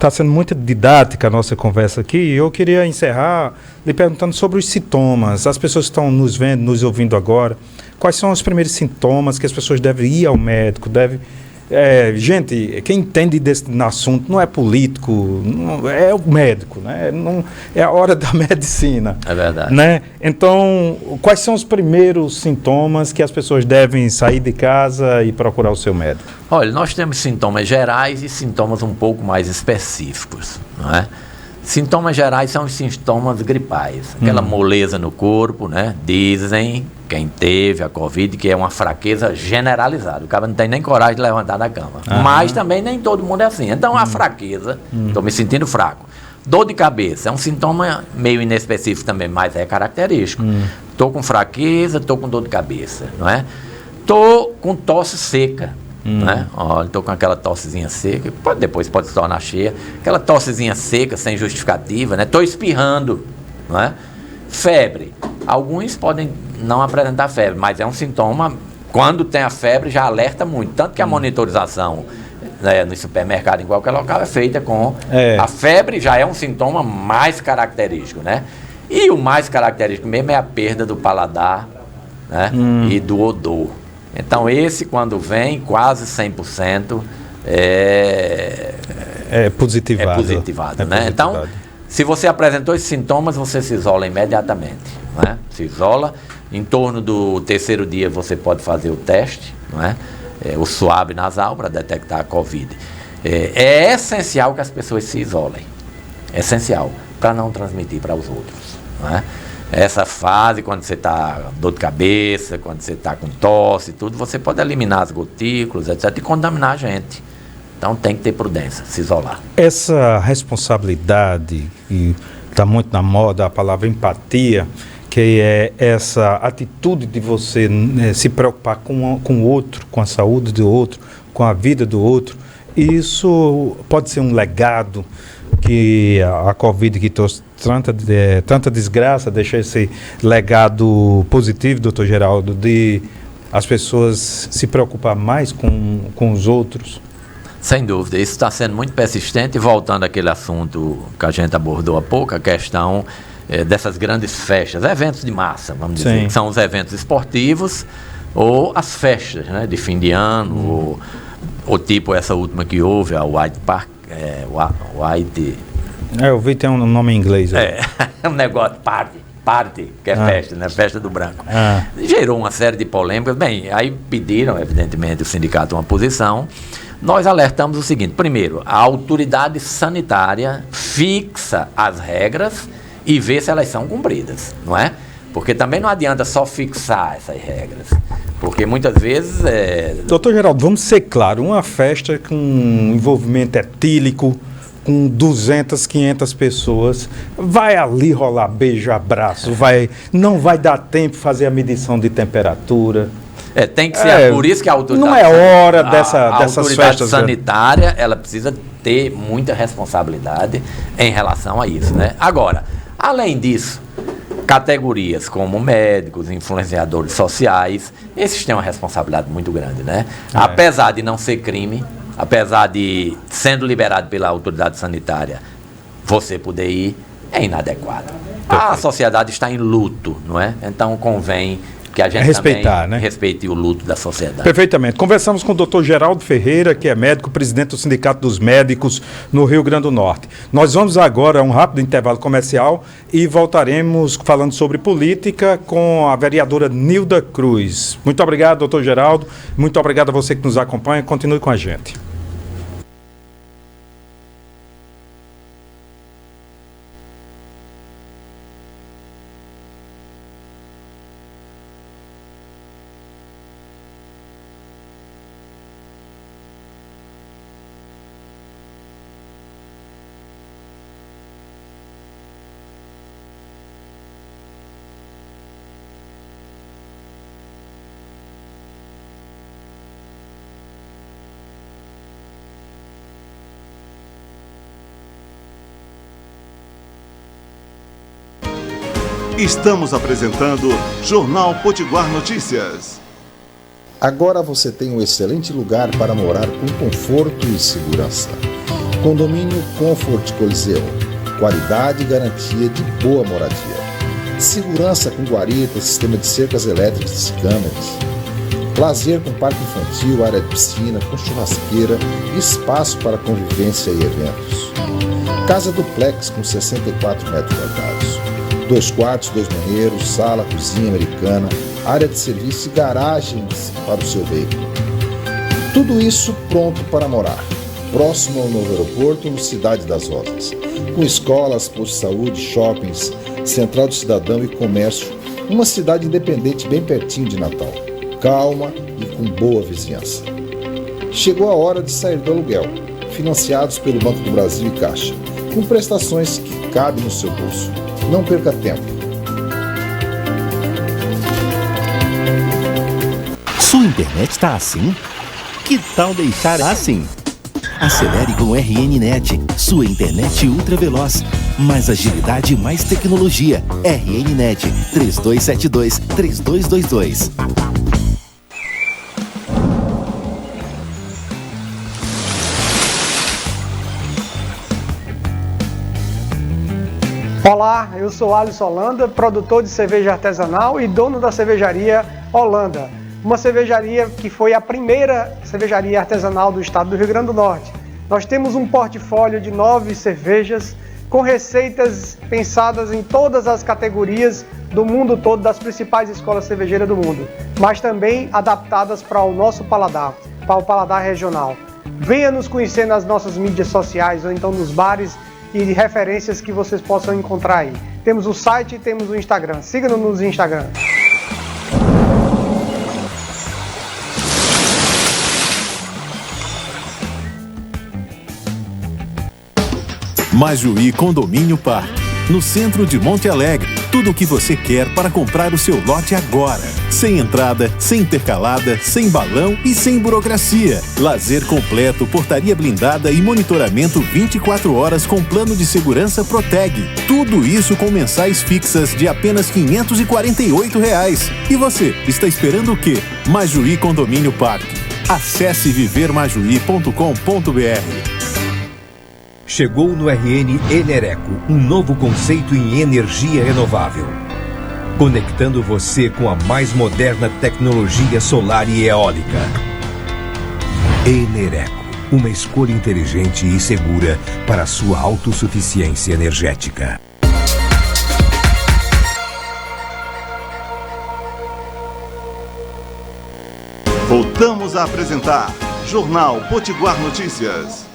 [SPEAKER 6] Está sendo muito didática a nossa conversa aqui e eu queria encerrar lhe perguntando sobre os sintomas. As pessoas que estão nos vendo, nos ouvindo agora, quais são os primeiros sintomas que as pessoas devem ir ao médico, gente, quem entende desse assunto não é político, não, é o médico, né? Não, é a hora da medicina.
[SPEAKER 7] É verdade.
[SPEAKER 6] Né? Então, quais são os primeiros sintomas que as pessoas devem sair de casa e procurar o seu médico?
[SPEAKER 7] Olha, nós temos sintomas gerais e sintomas um pouco mais específicos, não é? Sintomas gerais são os sintomas gripais, aquela moleza no corpo, né? Dizem, quem teve a Covid, que é uma fraqueza generalizada. O cara não tem nem coragem de levantar da cama. Mas também nem todo mundo é assim. Então, a fraqueza, estou me sentindo fraco. Dor de cabeça é um sintoma meio inespecífico também, mas é característico. Estou com fraqueza, estou com dor de cabeça, não é? Estou com tosse seca. Né? Olha, estou com aquela tossezinha seca, depois pode se tornar cheia, aquela tossezinha seca, sem justificativa, né? Estou espirrando, não é? Febre, alguns podem não apresentar febre, mas é um sintoma, quando tem a febre já alerta muito, tanto que a monitorização, né, no supermercado, em qualquer local, é feita com a febre, já é um sintoma mais característico, né? E o mais característico mesmo é a perda do paladar, né? E do odor. Então, esse, quando vem, quase 100% é positivado. Né? Então, se você apresentou esses sintomas, você se isola imediatamente. Né? Se isola. Em torno do 3º dia, você pode fazer o teste, não é? O suave nasal, para detectar a Covid. É essencial que as pessoas se isolem. É essencial, para não transmitir para os outros. Não é? Essa fase, quando você está com dor de cabeça, quando você está com tosse, tudo, você pode eliminar as gotículas, etc., e contaminar a gente. Então tem que ter prudência, se isolar.
[SPEAKER 6] Essa responsabilidade, e está muito na moda a palavra empatia, que é essa atitude de você se preocupar com o outro, com a saúde do outro, com a vida do outro, isso pode ser um legado que a Covid que trouxe tanta desgraça, deixa esse legado positivo, doutor Geraldo, de as pessoas se preocupar mais com os outros?
[SPEAKER 7] Sem dúvida, isso está sendo muito persistente, e voltando àquele assunto que a gente abordou há pouco, a questão dessas grandes festas, eventos de massa, vamos dizer, que são os eventos esportivos ou as festas, né, de fim de ano, ou tipo essa última que houve, a White Park,
[SPEAKER 6] eu vi, tem um nome em inglês.
[SPEAKER 7] É um negócio, party, que é festa, né? Festa do branco. Gerou uma série de polêmicas. Bem, aí pediram, evidentemente, o sindicato uma posição. Nós alertamos o seguinte: primeiro, a autoridade sanitária fixa as regras e vê se elas são cumpridas, não é? Porque também não adianta só fixar essas regras. Porque muitas vezes...
[SPEAKER 6] Doutor Geraldo, vamos ser claros, uma festa com envolvimento etílico, com 200, 500 pessoas, vai ali rolar beijo, abraço, não vai dar tempo de fazer a medição de temperatura.
[SPEAKER 7] Tem que ser, por isso que a autoridade...
[SPEAKER 6] Não é hora dessas
[SPEAKER 7] autoridade sanitária, ela precisa ter muita responsabilidade em relação a isso, né? Agora, além disso, categorias como médicos, influenciadores sociais, esses têm uma responsabilidade muito grande, né? Apesar de não ser crime, apesar de, sendo liberado pela autoridade sanitária, você poder ir, é inadequado. A sociedade está em luto, não é? Então convém que a gente
[SPEAKER 6] respeitar,
[SPEAKER 7] também respeite o luto da sociedade.
[SPEAKER 6] Perfeitamente. Conversamos com o Dr. Geraldo Ferreira, que é médico, presidente do Sindicato dos Médicos no Rio Grande do Norte. Nós vamos agora a um rápido intervalo comercial e voltaremos falando sobre política com a vereadora Nilda Cruz. Muito obrigado, Dr. Geraldo. Muito obrigado a você que nos acompanha. Continue com a gente.
[SPEAKER 5] Estamos apresentando Jornal Potiguar Notícias.
[SPEAKER 1] Agora você tem um excelente lugar para morar com conforto e segurança. Condomínio Comfort Coliseu. Qualidade e garantia de boa moradia. Segurança com guarita, sistema de cercas elétricas e câmeras. Lazer com parque infantil, área de piscina, com churrasqueira e espaço para convivência e eventos. Casa duplex com 64 metros quadrados. 2 quartos, 2 banheiros, sala, cozinha americana, área de serviço e garagens para o seu veículo. Tudo isso pronto para morar. Próximo ao novo aeroporto, no Cidade das Rosas. Com escolas, posto de saúde, shoppings, central do cidadão e comércio. Uma cidade independente bem pertinho de Natal. Calma e com boa vizinhança. Chegou a hora de sair do aluguel. Financiados pelo Banco do Brasil e Caixa. Com prestações que cabem no seu bolso. Não perca tempo.
[SPEAKER 8] Sua internet está assim? Que tal deixar assim? Acelere com RNNet, sua internet ultra veloz. Mais agilidade e mais tecnologia. RNNet 3272-3222.
[SPEAKER 3] Olá, eu sou Alisson Holanda, produtor de cerveja artesanal e dono da cervejaria Holanda. Uma cervejaria que foi a primeira cervejaria artesanal do estado do Rio Grande do Norte. Nós temos um portfólio de 9 cervejas com receitas pensadas em todas as categorias do mundo todo, das principais escolas cervejeiras do mundo, mas também adaptadas para o nosso paladar, para o paladar regional. Venha nos conhecer nas nossas mídias sociais ou então nos bares e de referências que vocês possam encontrar aí. Temos o site e temos o Instagram. Siga-nos no Instagram.
[SPEAKER 2] Majuí Condomínio Parque, no centro de Monte Alegre. Tudo o que você quer para comprar o seu lote agora. Sem entrada, sem intercalada, sem balão e sem burocracia. Lazer completo, portaria blindada e monitoramento 24 horas com plano de segurança Proteg. Tudo isso com mensais fixas de apenas R$ 548. E você, está esperando o quê? Majuí Condomínio Parque. Acesse vivermajuí.com.br.
[SPEAKER 4] Chegou no RN Enereco um novo conceito em energia renovável, conectando você com a mais moderna tecnologia solar e eólica. Enereco, uma escolha inteligente e segura para a sua autossuficiência energética.
[SPEAKER 5] Voltamos a apresentar Jornal Potiguar Notícias.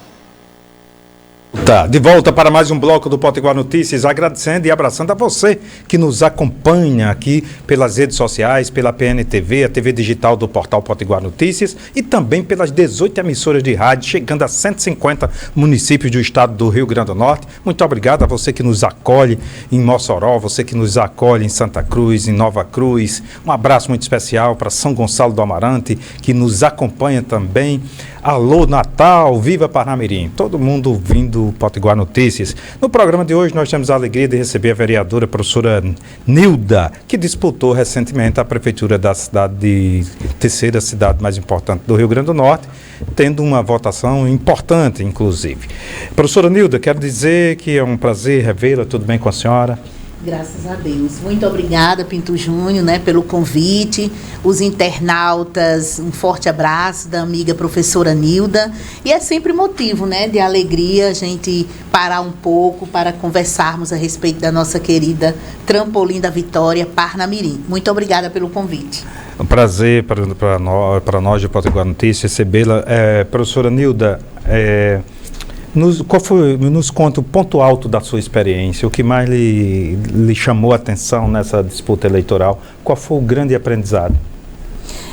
[SPEAKER 6] Tá, de volta para mais um bloco do Potiguar Notícias, agradecendo e abraçando a você que nos acompanha aqui pelas redes sociais, pela PNTV, a TV digital do portal Potiguar Notícias e também pelas 18 emissoras de rádio, chegando a 150 municípios do estado do Rio Grande do Norte. Muito obrigado a você que nos acolhe em Mossoró, você que nos acolhe em Santa Cruz, em Nova Cruz. Um abraço muito especial para São Gonçalo do Amarante, que nos acompanha também. Alô Natal, viva Parnamirim, todo mundo ouvindo Potiguar Notícias. No programa de hoje nós temos a alegria de receber a vereadora professora Nilda, que disputou recentemente a prefeitura da cidade, terceira cidade mais importante do Rio Grande do Norte, tendo uma votação importante, inclusive. Professora Nilda, quero dizer que é um prazer revê-la, tudo bem com a senhora?
[SPEAKER 9] Graças a Deus. Muito obrigada, Pinto Júnior, pelo convite. Os internautas, um forte abraço da amiga professora Nilda. E é sempre motivo, de alegria a gente parar um pouco para conversarmos a respeito da nossa querida Trampolim da Vitória, Parnamirim. Muito obrigada pelo convite.
[SPEAKER 6] Um prazer para nós de Potiguar Notícias recebê-la. Professora Nilda, nos conta o ponto alto da sua experiência, o que mais lhe chamou a atenção nessa disputa eleitoral, qual foi o grande aprendizado?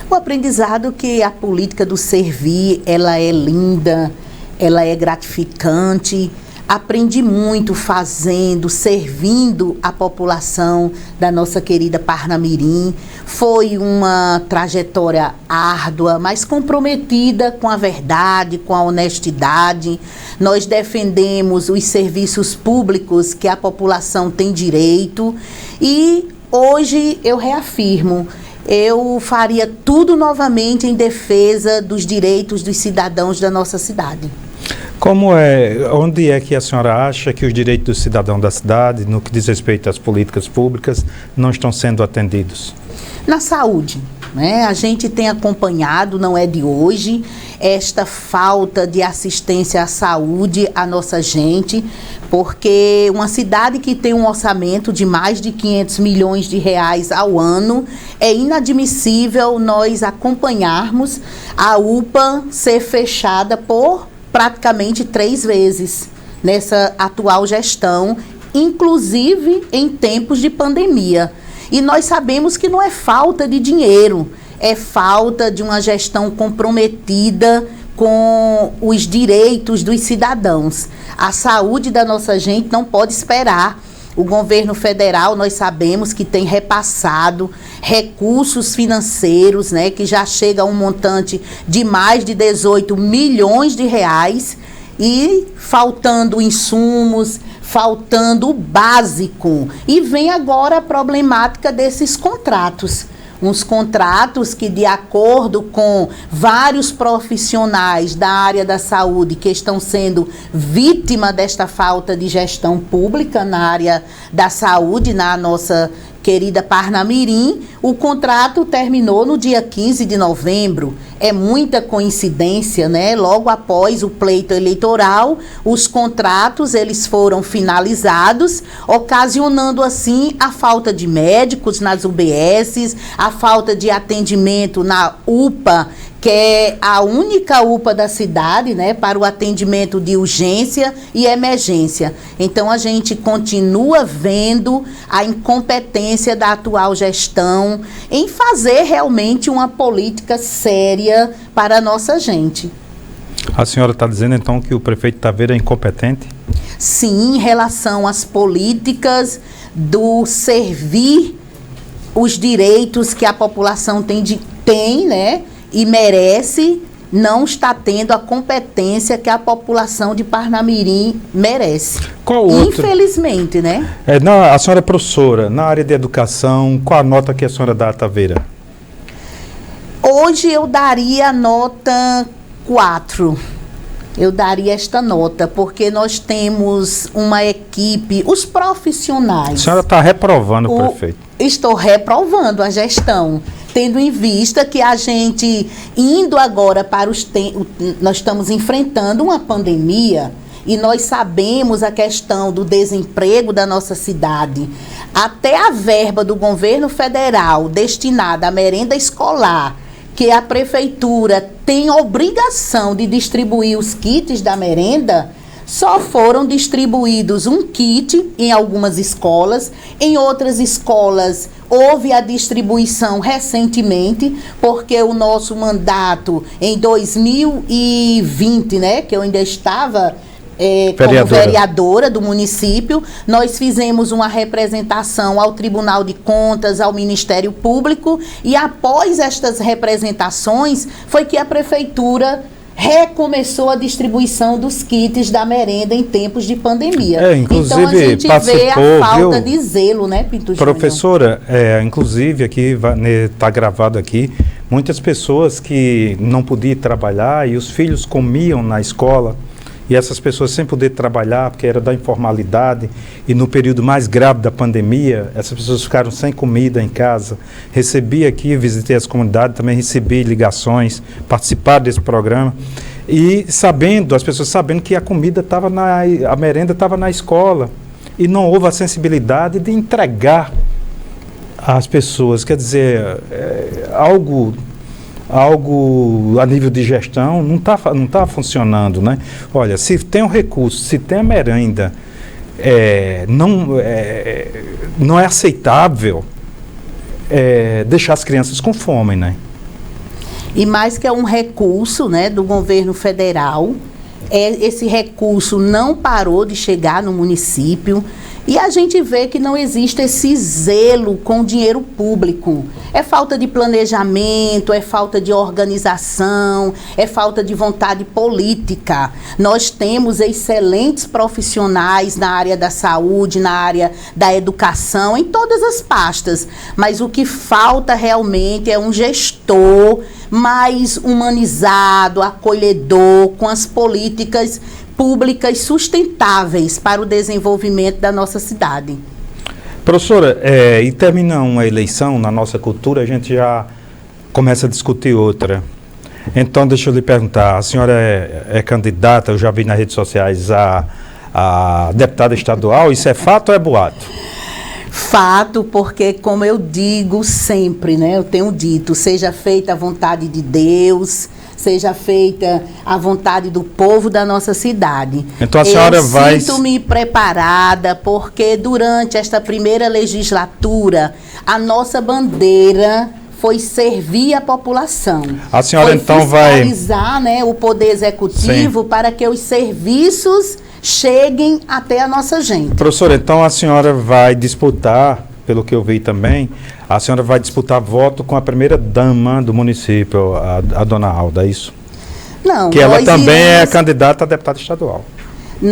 [SPEAKER 9] O aprendizado que a política do servir, ela é linda, ela é gratificante, aprendi muito fazendo, servindo a população da nossa querida Parnamirim. Foi uma trajetória árdua, mas comprometida com a verdade, com a honestidade. Nós defendemos os serviços públicos que a população tem direito e hoje eu reafirmo, eu faria tudo novamente em defesa dos direitos dos cidadãos da nossa cidade.
[SPEAKER 6] Onde é que a senhora acha que os direitos do cidadão da cidade, no que diz respeito às políticas públicas, não estão sendo atendidos?
[SPEAKER 9] Na saúde, né? A gente tem acompanhado, não é de hoje, esta falta de assistência à saúde à nossa gente, porque uma cidade que tem um orçamento de mais de 500 milhões de reais ao ano, é inadmissível nós acompanharmos a UPA ser fechada por praticamente 3 vezes nessa atual gestão, inclusive em tempos de pandemia. E nós sabemos que não é falta de dinheiro, é falta de uma gestão comprometida com os direitos dos cidadãos. A saúde da nossa gente não pode esperar. O governo federal, nós sabemos que tem repassado recursos financeiros, né, que já chega a um montante de mais de 18 milhões de reais, e faltando insumos, faltando o básico. E vem agora a problemática desses contratos. Uns contratos que, de acordo com vários profissionais da área da saúde que estão sendo vítima desta falta de gestão pública na área da saúde, na nossa querida Parnamirim, o contrato terminou no dia 15 de novembro. É muita coincidência, né? Logo após o pleito eleitoral, os contratos eles foram finalizados, ocasionando assim a falta de médicos nas UBSs, a falta de atendimento na UPA, que é a única UPA da cidade, né, para o atendimento de urgência e emergência. Então, a gente continua vendo a incompetência da atual gestão em fazer realmente uma política séria para a nossa gente.
[SPEAKER 6] A senhora está dizendo, então, que o prefeito Taveira é incompetente?
[SPEAKER 9] Sim, em relação às políticas do servir os direitos que a população tem, né? E merece, não está tendo a competência que a população de Parnamirim merece.
[SPEAKER 6] Qual outro?
[SPEAKER 9] Infelizmente, né?
[SPEAKER 6] A senhora é professora, na área de educação, qual a nota que a senhora dá à Taveira?
[SPEAKER 9] Hoje eu daria a nota 4. Eu daria esta nota, porque nós temos uma equipe, os profissionais...
[SPEAKER 6] A senhora está reprovando o prefeito.
[SPEAKER 9] Estou reprovando a gestão, tendo em vista que a gente, indo agora para nós estamos enfrentando uma pandemia e nós sabemos a questão do desemprego da nossa cidade. Até a verba do governo federal destinada à merenda escolar, que a prefeitura tem obrigação de distribuir os kits da merenda, só foram distribuídos um kit em algumas escolas, em outras escolas houve a distribuição recentemente, porque o nosso mandato em 2020, né, que eu ainda estava como vereadora do município, nós fizemos uma representação ao Tribunal de Contas, ao Ministério Público, e após estas representações foi que a prefeitura recomeçou a distribuição dos kits da merenda em tempos de pandemia.
[SPEAKER 6] Inclusive,
[SPEAKER 9] então a gente vê a falta de zelo, né, Pinto Júnior?
[SPEAKER 6] Professora, inclusive aqui está gravado aqui, muitas pessoas que não podiam trabalhar e os filhos comiam na escola, e essas pessoas sem poder trabalhar, porque era da informalidade, e no período mais grave da pandemia, essas pessoas ficaram sem comida em casa. Recebi aqui, visitei as comunidades, também recebi ligações, participar desse programa, e as pessoas sabendo que a comida a merenda estava na escola, e não houve a sensibilidade de entregar às pessoas. Quer dizer, algo a nível de gestão não tá funcionando, né? Olha, se tem um recurso, se tem a merenda, não é aceitável deixar as crianças com fome, né?
[SPEAKER 9] E mais que é um recurso, né, do governo federal, esse recurso não parou de chegar no município. E a gente vê que não existe esse zelo com o dinheiro público. É falta de planejamento, é falta de organização, é falta de vontade política. Nós temos excelentes profissionais na área da saúde, na área da educação, em todas as pastas. Mas o que falta realmente é um gestor mais humanizado, acolhedor, com as políticas públicas sustentáveis para o desenvolvimento da nossa cidade.
[SPEAKER 6] Professora, e termina uma eleição, na nossa cultura, a gente já começa a discutir outra. Então, deixa eu lhe perguntar, a senhora é candidata, eu já vi nas redes sociais, a deputada estadual, isso é fato ou é boato?
[SPEAKER 9] Fato, porque como eu digo sempre, né, eu tenho dito, seja feita a vontade de Deus, seja feita a vontade do povo da nossa cidade.
[SPEAKER 6] Então a senhora vai...
[SPEAKER 9] Sinto-me preparada, porque durante esta primeira legislatura, a nossa bandeira foi servir a população.
[SPEAKER 6] A senhora
[SPEAKER 9] foi
[SPEAKER 6] então vai...
[SPEAKER 9] fiscalizar, né, o poder executivo. Sim. Para que os serviços cheguem até a nossa gente.
[SPEAKER 6] Professora, então a senhora vai disputar, pelo que eu vi também, a senhora vai disputar voto com a primeira dama do município, a dona Alda, é isso?
[SPEAKER 9] Não.
[SPEAKER 6] Que ela também é candidata a deputada estadual.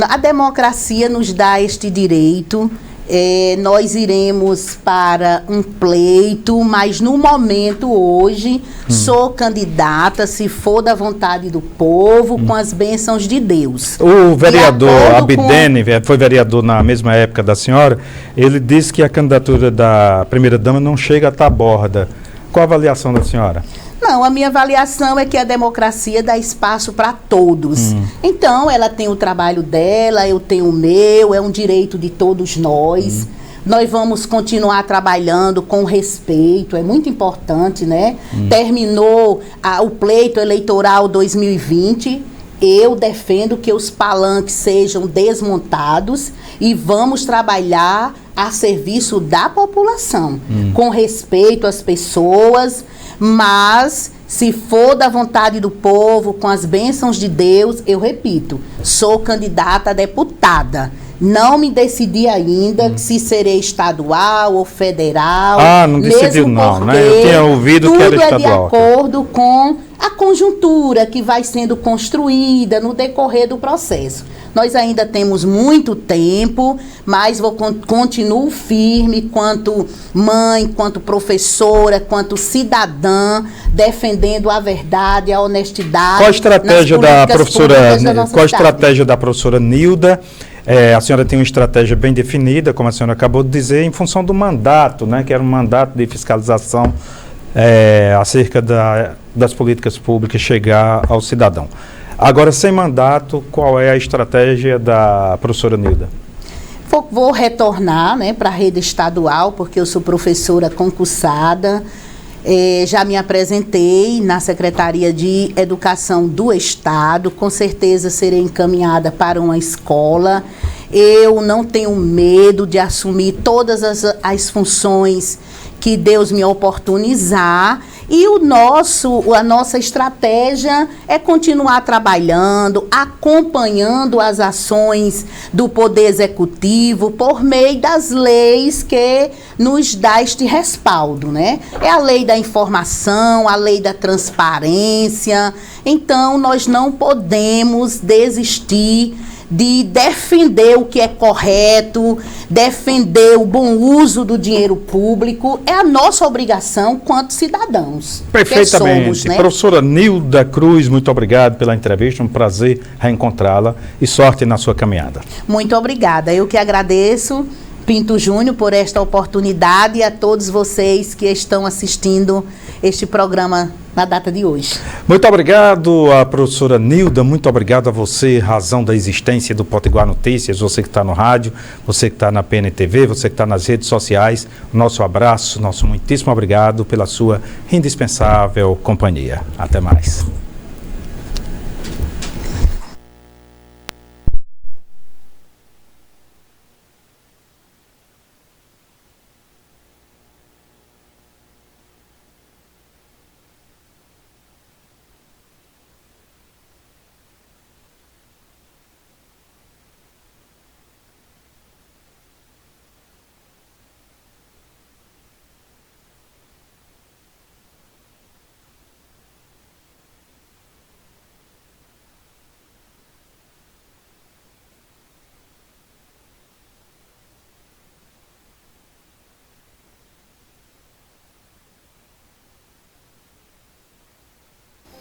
[SPEAKER 9] A democracia nos dá este direito. Nós iremos para um pleito, mas no momento hoje sou candidata, se for da vontade do povo, com as bênçãos de Deus.
[SPEAKER 6] O vereador Abidene, foi vereador na mesma época da senhora, ele disse que a candidatura da primeira-dama não chega a taborda. Qual a avaliação da senhora?
[SPEAKER 9] Não, a minha avaliação é que a democracia dá espaço para todos. Então, ela tem o trabalho dela, eu tenho o meu, é um direito de todos nós. Nós vamos continuar trabalhando com respeito, é muito importante, né? Terminou o pleito eleitoral 2020, eu defendo que os palanques sejam desmontados e vamos trabalhar a serviço da população, com respeito às pessoas, mas se for da vontade do povo, com as bênçãos de Deus, eu repito, sou candidata a deputada. Não me decidi ainda se serei estadual ou federal.
[SPEAKER 6] Não decidiu não, né? Eu tinha ouvido que era estadual.
[SPEAKER 9] Tudo é de acordo com a conjuntura que vai sendo construída no decorrer do processo. Nós ainda temos muito tempo, mas continuo firme quanto mãe, quanto professora, quanto cidadã, defendendo a verdade, a honestidade.
[SPEAKER 6] Qual a estratégia da professora Nilda? A senhora tem uma estratégia bem definida, como a senhora acabou de dizer, em função do mandato, né, que era um mandato de fiscalização acerca das políticas públicas chegar ao cidadão. Agora, sem mandato, qual é a estratégia da professora Nilda?
[SPEAKER 9] Vou retornar, né, para a rede estadual, porque eu sou professora concursada. Já me apresentei na Secretaria de Educação do Estado, com certeza serei encaminhada para uma escola. Eu não tenho medo de assumir todas as funções que Deus me oportunizar. E a nossa estratégia é continuar trabalhando, acompanhando as ações do Poder Executivo por meio das leis que nos dá este respaldo, né? É a lei da informação, a lei da transparência. Então, nós não podemos desistir de defender o que é correto, defender o bom uso do dinheiro público, é a nossa obrigação quanto cidadãos.
[SPEAKER 6] Perfeitamente.
[SPEAKER 9] Somos, né?
[SPEAKER 6] Professora Nilda Cruz, muito obrigado pela entrevista, um prazer reencontrá-la e sorte na sua caminhada.
[SPEAKER 9] Muito obrigada, eu que agradeço, Pinto Júnior, por esta oportunidade e a todos vocês que estão assistindo este programa na data de hoje.
[SPEAKER 6] Muito obrigado à professora Nilda, muito obrigado a você, razão da existência do Potiguar Notícias, você que está no rádio, você que está na PNTV, você que está nas redes sociais, nosso abraço, nosso muitíssimo obrigado pela sua indispensável companhia. Até mais.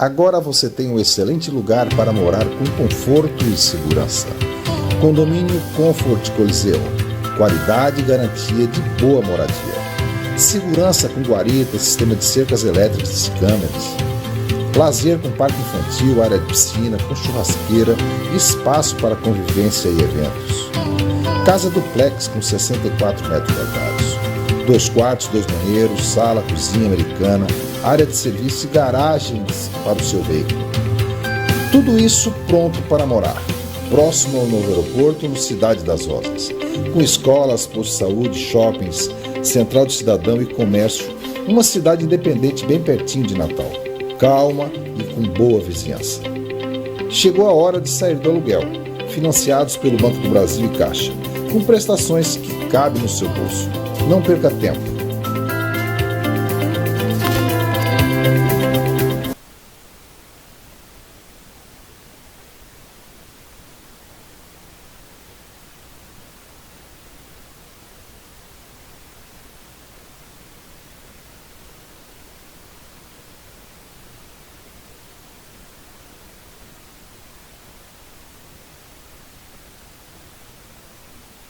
[SPEAKER 1] Agora você tem um excelente lugar para morar com conforto e segurança. Condomínio Comfort Coliseu. Qualidade e garantia de boa moradia. Segurança com guarita, sistema de cercas elétricas e câmeras. Lazer com parque infantil, área de piscina, com churrasqueira e espaço para convivência e eventos. Casa duplex com 64 metros quadrados. 2 quartos, 2 banheiros, sala, cozinha americana, área de serviço e garagens para o seu veículo. Tudo isso pronto para morar. Próximo ao novo aeroporto, no Cidade das Rosas. Com escolas, posto de saúde, shoppings, central do cidadão e comércio. Uma cidade independente bem pertinho de Natal. Calma e com boa vizinhança. Chegou a hora de sair do aluguel. Financiados pelo Banco do Brasil e Caixa. Com prestações que cabem no seu bolso. Não perca tempo.